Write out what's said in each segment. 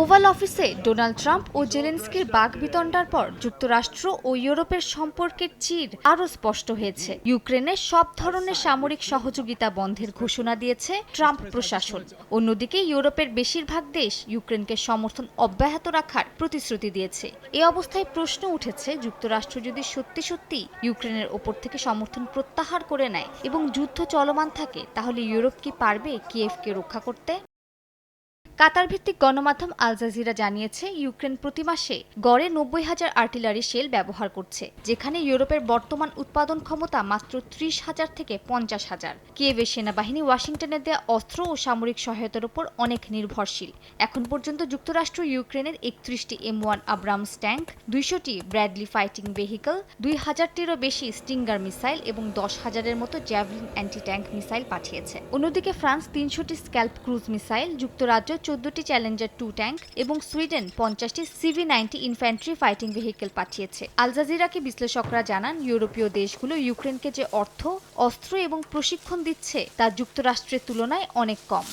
Oval অফিসে Donald Trump ও জেলেনস্কির বাকবিতণ্ডার পর যুক্তরাষ্ট্র ও ইউরোপের সম্পর্কের চির আরও স্পষ্ট হয়েছে। ইউক্রেনে সব ধরনের সামরিক সহযোগিতা বন্ধের ঘোষণা দিয়েছে ট্রাম্প প্রশাসন। অন্যদিকে ইউরোপের বেশিরভাগ দেশ ইউক্রেনকে সমর্থন অব্যাহত রাখার প্রতিশ্রুতি দিয়েছে। এ অবস্থায় প্রশ্ন উঠেছে, যুক্তরাষ্ট্র যদি সত্যি সত্যি ইউক্রেনের ওপর থেকে সমর্থন প্রত্যাহার করে নেয় এবং যুদ্ধ চলমান থাকে, তাহলে ইউরোপ কি পারবে কিয়েভকে রক্ষা করতে? কাতার ভিত্তিক গণমাধ্যম আল জাজিরা জানিয়েছে, ইউক্রেন প্রতি মাসে গড়ে 90,000 আর্টিলারি শেল ব্যবহার করছে, যেখানে ইউরোপের বর্তমান উৎপাদন ক্ষমতা মাত্র 30,000 থেকে 50,000। কিয়েভের সেনাবাহিনী ওয়াশিংটনের দেয়া অস্ত্র ও সামরিক সহায়তার উপর অনেক নির্ভরশীল। এখন পর্যন্ত যুক্তরাষ্ট্র ইউক্রেনের 31টি M1 আব্রামস ট্যাঙ্ক, 200টি ব্র্যাডলি ফাইটিং ভেহিকল, 2000টিরও বেশি স্টিঙ্গার মিসাইল এবং 10,000-এর মতো জ্যাভলিন অ্যান্টি ট্যাঙ্ক মিসাইল পাঠিয়েছে। অন্যদিকে ফ্রান্স 300টি স্ক্যাল্প ক্রুজ মিসাইল, যুক্তরাজ্য 14টি চ্যালেঞ্জার 2 ট্যাঙ্ক এবং সুইডেন 50টি CV-90 ইনফ্যান্ট্রি ফাইটিং ভেহিকল পাঠিয়েছে। আল জাজিরাকে বিশ্লেষকরা জানান, ইউরোপীয় দেশগুলো ইউক্রেনকে যে অর্থ, অস্ত্র এবং প্রশিক্ষণ দিচ্ছে তা যুক্তরাষ্ট্রের তুলনায় অনেক কম।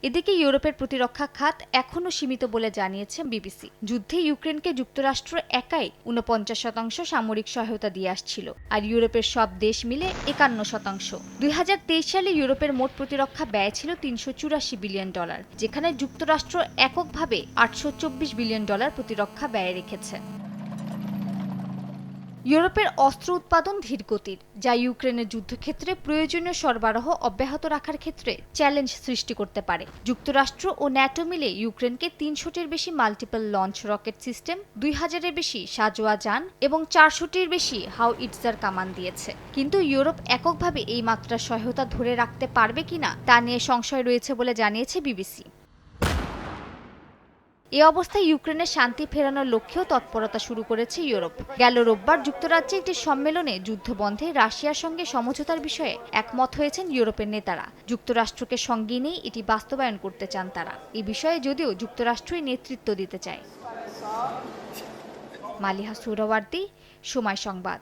এদিকে ইউরোপের প্রতিরক্ষা খাত এখনও সীমিত বলে জানিয়েছে বিবিসি। যুদ্ধে ইউক্রেনকে যুক্তরাষ্ট্র একাই 49% সামরিক সহায়তা দিয়ে আসছিল, আর ইউরোপের সব দেশ মিলে 51%। 2023 সালে ইউরোপের মোট প্রতিরক্ষা ব্যয় ছিল $384 বিলিয়ন, যেখানে যুক্তরাষ্ট্র এককভাবে $824 বিলিয়ন প্রতিরক্ষা ব্যয় রেখেছে। ইউরোপের অস্ত্র উৎপাদন ধীরগতির, যা ইউক্রেনের যুদ্ধক্ষেত্রে প্রয়োজনীয় সরবরাহ অব্যাহত রাখার ক্ষেত্রে চ্যালেঞ্জ সৃষ্টি করতে পারে। যুক্তরাষ্ট্র ও ন্যাটো মিলে ইউক্রেনকে 300টির বেশি মাল্টিপল লঞ্চ রকেট সিস্টেম, 2000-এর বেশি সাঁজোয়া যান এবং 400টির বেশি হাউইটজার কামান দিয়েছে। কিন্তু ইউরোপ এককভাবে এই মাত্রার সহায়তা ধরে রাখতে পারবে কিনা তা নিয়ে সংশয় রয়েছে বলে জানিয়েছে বিবিসি। এ অবস্থায় ইউক্রেনের শান্তি ফেরানোর লক্ষ্যেও তৎপরতা শুরু করেছে ইউরোপ। গেল রোববার যুক্তরাজ্যে একটি সম্মেলনে যুদ্ধবন্ধে রাশিয়ার সঙ্গে সমঝোতার বিষয়ে একমত হয়েছেন ইউরোপের নেতারা। যুক্তরাষ্ট্রকে সঙ্গে নিয়ে এটি বাস্তবায়ন করতে চান তারা। এ বিষয়ে যদিও যুক্তরাষ্ট্রই নেতৃত্ব দিতে চায়। মালিহা সুহরাওয়ার্দী, সময় সংবাদ।